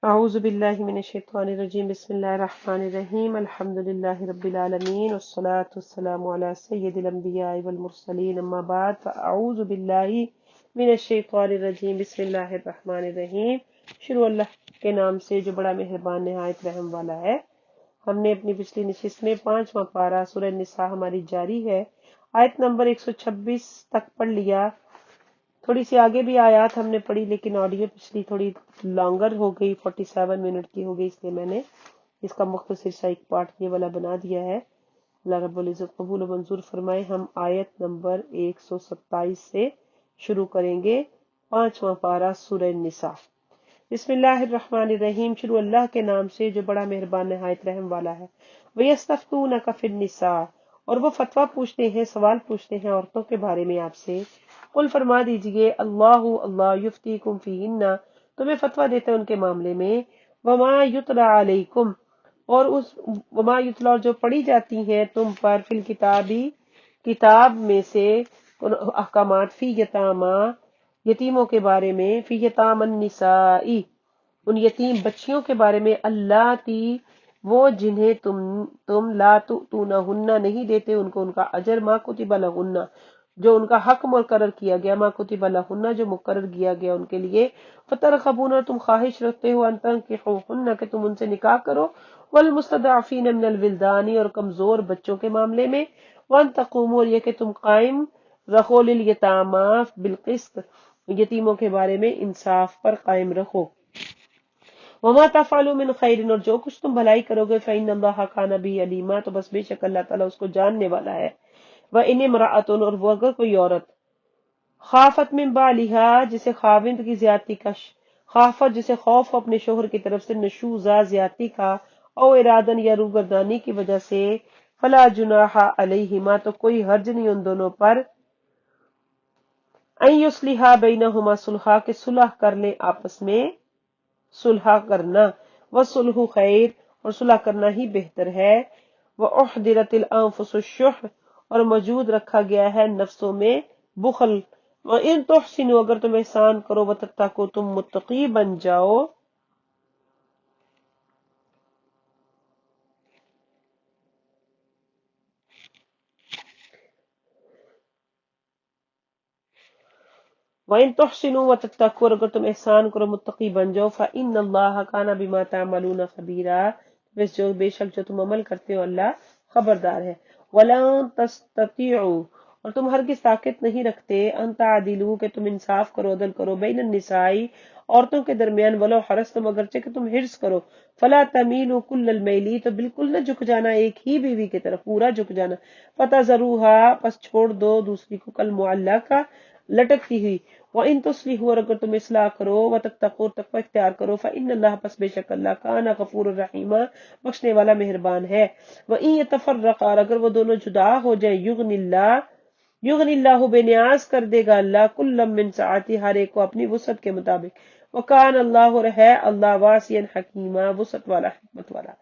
اعوذ باللہ من الشیطان الرجیم بسم اللہ الرحمن الرحیم الحمد للہ رب العالمین والصلاة والسلام علی سید الانبیاء والمرسلین اما بعد فاعوذ باللہ من الشیطان الرجیم بسم اللہ الرحمن الرحیم شروع اللہ کے نام سے جو بڑا مہربان نہایت رحم والا ہے۔ ہم نے اپنی پچھلی نشست میں 5واں پارہ سورہ نساء ہماری جاری ہے، آیت نمبر 126 تک پڑھ لیا۔ تھوڑی سی آگے بھی آیات ہم نے پڑھی لیکن آڈیو پچھلی تھوڑی لانگر ہو گئی، 47 منٹ کی ہو گئی، اس لیے میں نے اس کا مختصر سا ایک پارٹ یہ والا بنا دیا ہے۔ اللہ رب العزت قبول و منظور فرمائے۔ ہم آیت نمبر 127 سے شروع کریں گے، 5واں پارہ سورہ نساء۔ بسم اللہ الرحمن الرحیم، شروع اللہ کے نام سے جو بڑا مہربان نہایت رحم والا ہے۔ وَيَسْتَفْتُونَكَ فِي النِّسَاءِ، اور وہ فتویٰ پوچھتے ہیں، سوال پوچھتے ہیں عورتوں کے بارے میں آپ سے۔ قل فرما دیجئے، اللہ یفتیکم فیہن، تمہیں فتویٰ دیتے ہیں ان کے معاملے میں۔ وما یتلی علیکم، اور اس وما یتلی، اور جو پڑھی جاتی ہیں تم پر، فی الکتابی، کتاب میں سے احکامات، فی یتاما، یتیموں کے بارے میں، فی یتام النساء، ان یتیم بچیوں کے بارے میں، اللہ تی، وہ جنہیں تم لا تؤتونہن، نہیں دیتے ان کو ان کا اجر، ما کتب لہن، جو ان کا حق مقرر کیا گیا، ما کتب لہن، جو مقرر کیا گیا ان کے لیے، فترغبون، اور تم خواہش رکھتے ہو، ان تنکحوہن، کہ تم ان سے نکاح کرو، والمستضعفین من الولدان، اور کمزور بچوں کے معاملے میں، وان تقوموا، اور یہ کہ تم قائم رکھو، للیتاما بالقسط، یتیموں کے بارے میں انصاف پر قائم رکھو۔ وما تفعلوا من خیر، اور جو کچھ تم بھلائی کرو گے، فإن اللہ کان بہ علیما، تو بس بے شک اللہ تعالیٰ اس کو جاننے والا ہے۔ وإن امرأۃ، اور وہ اگر کوئی عورت، خافت من بالها، جسے خاوند کی زیادتی کا خافت، جسے خوف ہو اپنے شوہر کی طرف سے، نشوزا، زیادتی کا، او ارادن، یا روگردانی کی وجہ سے، فلا جناح علیہما، تو کوئی حرج نہیں ان دونوں پر، ان یصلحا بینہما صلحا، کہ صلح کر لیں آپس میں، صلح کرنا، وصلح خیر، اور صلح کرنا ہی بہتر ہے، واحضرت الانفس الشح، اور موجود رکھا گیا ہے نفسوں میں بخل، وان تحسنوا، اگر تم احسان کرو، وتتقوا، تم متقی بن جاؤ، وَإِن تُحْسِنُوا وَتَتَّقُوا، اگر تم احسان کرو، متقی بن جاؤ، فَإِنَّ اللَّهَ كَانَ بِمَا تَعْمَلُونَ خَبِيرًا، بے شک جو تم عمل کرتے ہو اللہ خبردار ہے۔ وَلَن تَسْتَطِيعُوا، اور تم ہرگز طاقت نہیں رکھتے، ان تعدلوا، کہ تم انصاف کرو، عدل کرو، بین النساء، عورتوں کے درمیان، ولو حرصتم، اگرچہ کہ تم حرص کرو، فلا تمیلوا کل المیل، تو بالکل نہ جھک جانا ایک ہی بیوی کی طرف، پورا جھک جانا، فتذروها، پس چھوڑ دو دوسری کو، کالمعلقہ، لٹکتی ہوئی، وَإِن تُصْلِحُوا، اور اگر تم اصلاح کرو، وَتَتَّقُوا، تقوی اختیار کرو، فَإِنَّ اللَّهَ، پس بے شک اللہ، کان غفور الرحیم، بخشنے والا مہربان ہے۔ وَإِن يَتَفَرَّقَا، اور اگر وہ دونوں جدا ہو جائیں، یغنی اللہ، بے نیاز کر دے گا اللہ، کل من سعتی، ہر ایک کو اپنی وسعت کے مطابق، وکان اللہ، اور ہے اللہ، واسعا حکیما، وسعت والا، حکمت والا۔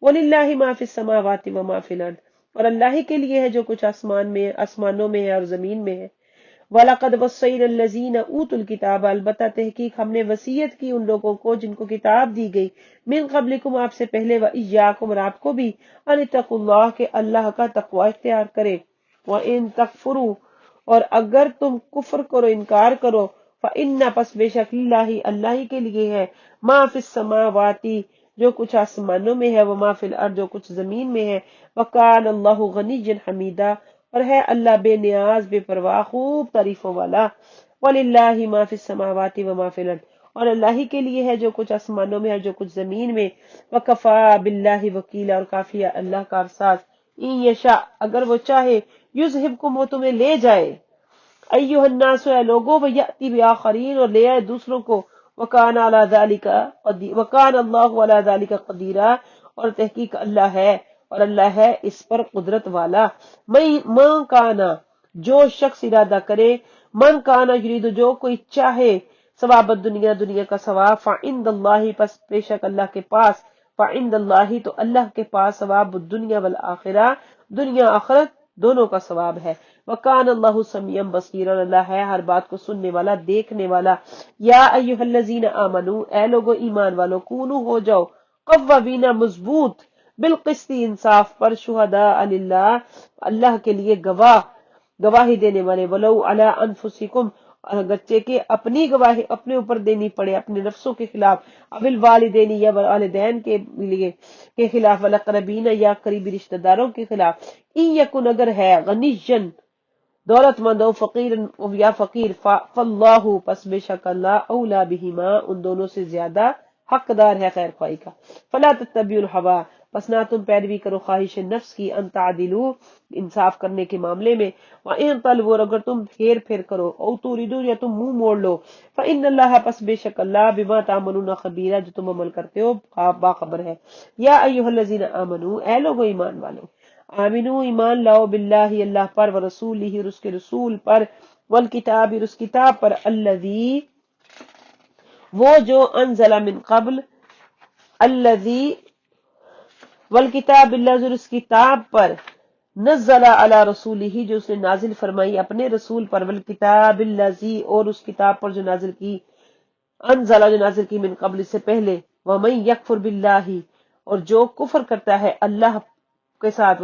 وَلِلَّهِ مَا فِي السَّمَاوَاتِ وَمَا فِي الْأَرْضِ، اور اللہ ہی کے لیے ہے جو کچھ آسمانوں میں ہے اور زمین میں ہے۔ وَلَقَدْ وَصَّيْنَا الَّذِينَ أُوتُوا الْكِتَابَ، البتہ تحقیق ہم نے وصیت کی ان لوگوں کو جن کو کتاب دی گئی، من قبلکم، آپ سے پہلے، وَإِيَّاكُمْ، اور آپ کو بھی، ان اتقوا اللہ، کہ اللہ کا تقوی اختیار کرے۔ وَإِن تَكْفُرُوا، اور اگر تم کفر کرو، انکار کرو، فَإِنَّ، پس بے شک، للہ، اللہ ہی کے لیے ہے، ما فی السماوات، جو کچھ آسمانوں میں ہے، وما فی الارض، جو کچھ زمین میں ہے، وکان اللہ غنیا حمیدا، اور ہے اللہ بے نیاز، بے پرواہ، خوب تعریفوں والا۔ وَلِلَّهِ مَا فِي السَّمَاوَاتِ وَمَا فِي الْأَرْضِ، اور اللہ ہی کے لیے ہے جو کچھ آسمانوں میں ہے، جو کچھ زمین میں۔ وَكَفَى بِاللَّهِ وَكِيلًا، اور کافی ہے اللہ کارساز۔ إِن يَشَأْ، اگر وہ چاہے، يُذْهِبْكُمْ، وہ تمہیں لے جائے، ایھا الناس، اے لوگوں، وَيَأْتِ بِآخَرِينَ، اور لے آئے دوسروں کو، وَكَانَ عَلَى ذَلِكَ قَدِيرًا، وَكَانَ اللَّهُ عَلَى ذَلِكَ قَدِيرًا، اور تحقیق اللہ ہے، اور اللہ ہے اس پر قدرت والا۔ من کانا، جو شخص ارادہ کرے، من کانا یرید، جو کوئی چاہے، ثواب الدنیا، دنیا کا ثواب، فعند اللہ، پس بے شک اللہ کے پاس، فعند اللہ، تو اللہ کے پاس، ثواب الدنیا والآخرہ، دنیا آخرت دونوں کا ثواب ہے۔ وکان اللہ سمیعا بصیرا، اللہ ہے ہر بات کو سننے والا دیکھنے والا۔ یا ایھا الذین آمنو، اے لوگو ایمان والو، کونو ہو جاؤ قوامین مضبوط، بالقسط انصاف پر، شہداء للہ اللہ کے لیے گواہی دینے والے، ولو علی انفسکم، اگرچہ کہ اپنی گواہی اپنے اوپر دینی پڑے، اپنے نفسوں کے خلاف، ابل والدین یا والدین کے لیے کے خلاف، والاقربین یا قریبی رشتہ داروں کے خلاف، ان یکن اگر ہے غنیًا دولت مند، او فقیر یا فقیر، فاللہ پس بے شک اللہ، اولا بہما ان دونوں سے زیادہ حقدار ہے خیر خواہی کا۔ فلا تتبعوا الہوی، پس نہ تم پیروی کرو خواہش نفس کی، ان تعدلوا انصاف کرنے کے معاملے میں، وان تلووا اگر تم ہیر پھیر کرو، او توریدو یا تم منہ موڑ لو، فان اللہ پس بے شک اللہ، بما تعملون خبیرہ جو تم عمل کرتے ہو باخبر ہے۔ یا ایھا الذین آمنو، اے لوگو ایمان والو، آمنو ایمان لاؤ، باللہ اللہ پر، ورسولہ اور اس کے رسول پر، والکتاب اور اس کتاب پر، الذی وہ جو، انزل من قبل، الذی والکتاب اللہ اور اس کتاب پر، نزل علی رسولہ جو اس نے نازل فرمائی اپنے رسول پر، والکتاب الذی اور اس کتاب پر جو نازل کی، انزل جو نازل کی، من قبل سے پہلے، ومن یکفر باللہ اور جو کفر کرتا ہے اللہ کے ساتھ،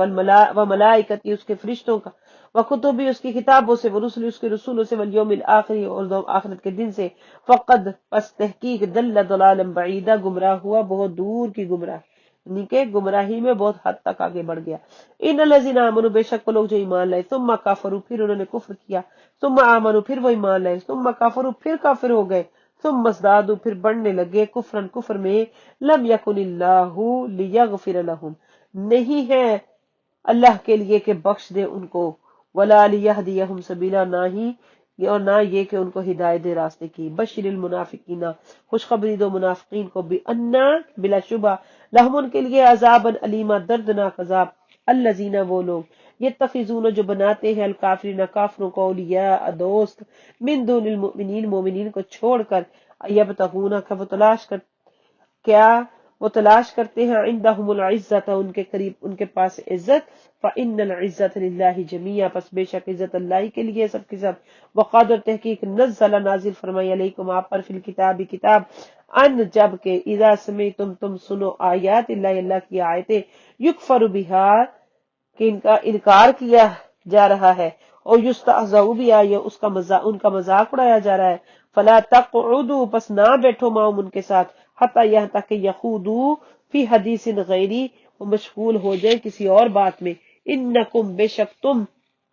وملائکتی اس کے فرشتوں کا، وکتبی اس کی کتابوں سے، ورسل اس کے رسولوں سے، والیوم الآخر اور آخرت کے دن سے، فقد پس تحقیق، دل ضلالا بعیدا گمراہ ہوا بہت دور کی گمراہ، یعنی کہ گمراہی میں بہت حد تک آگے بڑھ گیا۔ ان الذین آمنوا بے شک وہ لوگ جو ایمان لائے، ثم کفروا پھر انہوں نے کفر کیا، ثم آمنوا پھر وہ ایمان لائے، ثم کفروا پھر کافر ہو گئے، ثم ازدادوا پھر بڑھنے لگے، کفرن کفر میں، لم یکن اللہ لیغفر لهم نہیں ہے اللہ کے لیے کہ بخش دے ان کو، ولا لیہدیہم سبیلا نہ ہی اور نہ یہ کہ ان کو ہدایت دے راستے کی، بشر المنافقین خوشخبری دو منافقین کو، بأن بلا شبہ، لہم ان کے لیے عذابا علیما دردناک عذاب، الذین وہ لوگ، یتخذون جو بناتے ہیں، الکافرین کافروں کو، اولیاء دوست، من دون المؤمنین مومنین کو چھوڑ کر، یبتغون وہ تلاش کرتے ہیں، عندہم العزت ان کے قریب ان کے پاس عزت، فإن العزت للہ جمیعا پس بے شک عزت اللہ کے لیے سب کے سب، وقد تحقیق نزل نازل فرمائی علیکم آپ پر، فی الکتاب کتاب، ان جب کہ اذا سمعتم تم سنو، آیات اللہ اللہ کی آیتیں، یکفر بہا کہ ان کا انکار کیا جا رہا ہے، اور یستہزأ بہا اس کا ان کا مذاق اڑایا جا رہا ہے، فلا تقعدوا پس نہ بیٹھو معهم ان کے ساتھ، حتی یہاں تک کہ یخوضوا فی حدیث غیری وہ مشغول ہو جائے کسی اور بات میں، انکم بے شک تم،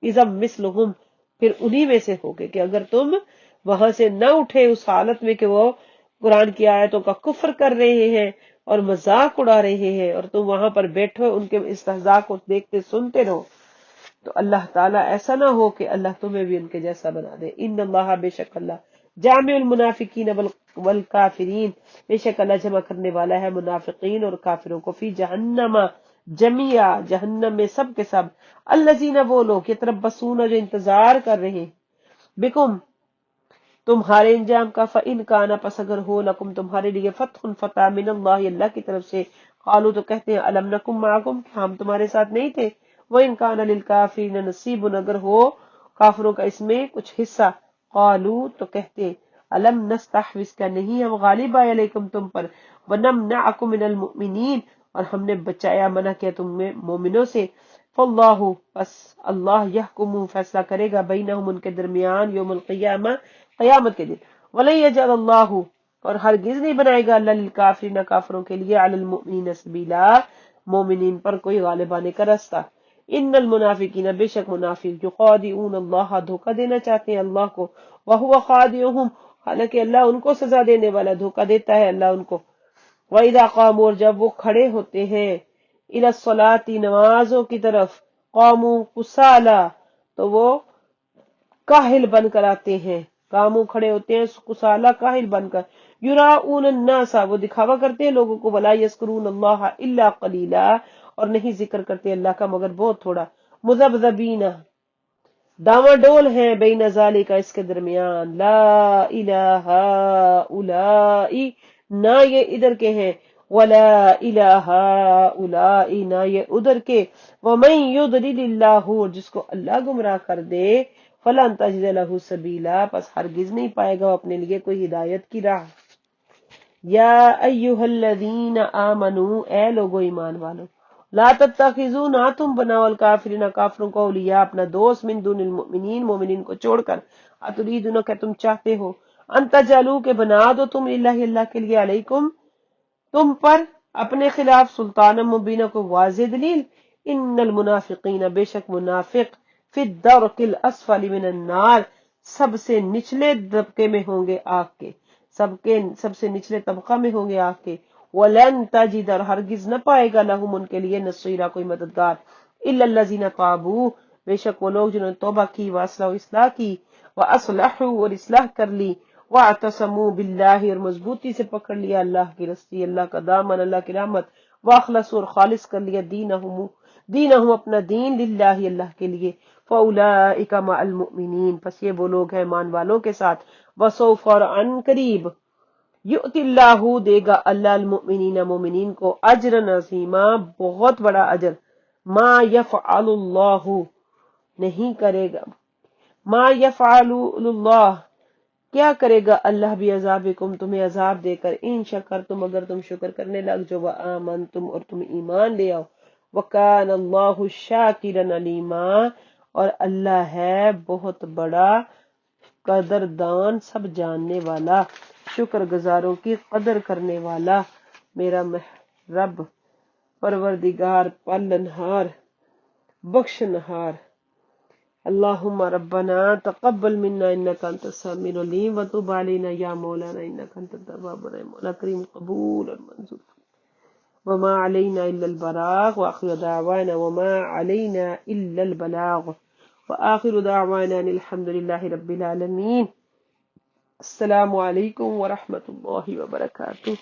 اذا مثلہم پھر انہی میں سے ہوگے، کہ اگر تم وہاں سے نہ اٹھے اس حالت میں کہ وہ قرآن کی آیتوں کا کفر کر رہے ہیں اور مذاق اڑا رہے ہیں، اور تم وہاں پر بیٹھو ان کے استہزاء کو دیکھتے سنتے رہو، تو اللہ تعالیٰ ایسا نہ ہو کہ اللہ تمہیں بھی ان کے جیسا بنا دے۔ ان اللہ بے شک اللہ، جامع المنافقین والکافرین بے شک اللہ جمع کرنے والا ہے منافقین اور کافروں کو، فی جہنم جميعا جہنم میں سب کے سب، الذین وہ لوگ، یتربصون جو انتظار کر رہے ہیں، بکم تمہارے انجام کا، فإن کان پس اگر ہو، لکم تمہارے لیے، فتح فتح، من اللہ اللہ کی طرف سے، قالوا تو کہتے ہیں، الم نکم معکم ہم تمہارے ساتھ نہیں تھے، وإن کان للکافرین نصیب اگر ہو کافروں کا اس میں کچھ حصہ، قالوا تو کہتے ہیں، الم نستحوذ کا نہیں ہم غالب آئے علیکم تم پر، ونمنعکم من المؤمنین اور ہم نے بچایا منع کیا تم میں مومنوں سے، فاللہ پس اللہ یحکم فیصلہ کرے گا، بینہم ان کے درمیان، یوم القیامہ قیامت کے دن، ولن یجعل اللہ اور ہرگز نہیں بنائے گا اللہ للکافرین کافروں کے لیے، علی المؤمنین سبیلا مومنین پر کوئی غالب آنے کا راستہ، ان المنافقین بے شک منافق، یخادعون اللہ دھوکہ دینا چاہتے ہیں اللہ کو، وہو خادعهم حالانکہ اللہ ان کو سزا دینے والا، دھوکہ دیتا ہے اللہ ان کو، وَإِذَا قَامُوا اور جب وہ کھڑے ہوتے ہیں، إِلَى الصَّلَاةِ نمازوں کی طرف، قَامُوا كُسَالَىٰ تو وہ کاہل بن کر آتے ہیں، قاموا کھڑے ہوتے ہیں، کسالہ کاہل بن کر، یراؤون الناس وہ دکھاوا کرتے ہیں لوگوں کو، ولا یذکرون اللہ الا قلیلا اور نہیں ذکر کرتے اللہ کا مگر بہت تھوڑا، مذبذبین داواں ڈول ہیں، بین ذالک اس کے درمیان، لا الہ ہؤلاء نہ یہ ادھر کے ہیں، ولا الہ هؤلاء، نہ یہ ادھر کے، ومن یضلل اللہ، جس کو اللہ گمراہ کر دے، فلن تجد له سبیلا، پس ہرگز نہیں پائے گا وہ اپنے لیے کوئی ہدایت کی راہ۔ یا ایہا الذین آمنو، اے لوگو ایمان والو، لا تتخذوا، نہ تم بناؤ، الکافرین کافروں کو، اولیاء اپنا دوست، من دون المؤمنین مومنین کو چھوڑ کر، اتریدون کہ تم چاہتے ہو، ان تجعلوا کہ بنا دو تم، اللہ اللہ کے لیے، علیکم تم پر، اپنے خلاف، سلطان مبینہ کو واضح دلیل، ان المنافقین بے شک منافق، فی الدرک الاسفل من النار، سب سے نچلے طبقے میں ہوں گے آگ کے، سب سے نچلے طبقہ میں ہوں گے آگ کے، ولن تجد، اور ہرگز نہ پائے گا، لہم ان کے لیے، نصیرا کوئی مددگار، الا الذین تابوا، بے شک وہ لوگ جنہوں نے توبہ کی، واصلحوا اصلاح کی، واصلحوا اور اصلاح کر لی، واعتصموا باللہ اور مضبوطی سے پکڑ لیا اللہ کی رسی، اللہ کا دامن، اللہ کی رحمت، واخلصوا اور خالص کر لیا دینہم اپنا دین، للہ اللہ کے لیے، فاولئک مع المؤمنین، پس یہ وہ لوگ ہیں ایمان والوں کے ساتھ، وسوف اور عن قریب، یؤتی اللہ دے گا اللہ، المؤمنین مومنین کو، اجرا عظیما بہت بڑا اجر، ما یفعل اللہ نہیں کرے گا، ما یفعل اللہ کیا کرے گا اللہ بھی عذابکم تمہیں عذاب دے کر، ان شکرتم اگر تم شکر کرنے لگ جو، وآمنتم اور تم ایمان لے آؤ، وکان اللہ شاکرا علیما اور اللہ ہے بہت بڑا قدردان، سب جاننے والا، شکر گزاروں کی قدر کرنے والا، میرا رب پروردگار پالنہار بخشنہار۔ اللهم ربنا تقبل منا انك انت السميع العليم وتب علينا يا مولانا انك انت التواب الرحيم، مولا کریم قبول اور منظور، وما علينا الا البلاغ، واخر دعوانا وما علينا الا البلاغ، واخر دعوانا ان الحمد لله رب العالمين۔ السلام علیکم ورحمۃ اللہ وبرکاتہ۔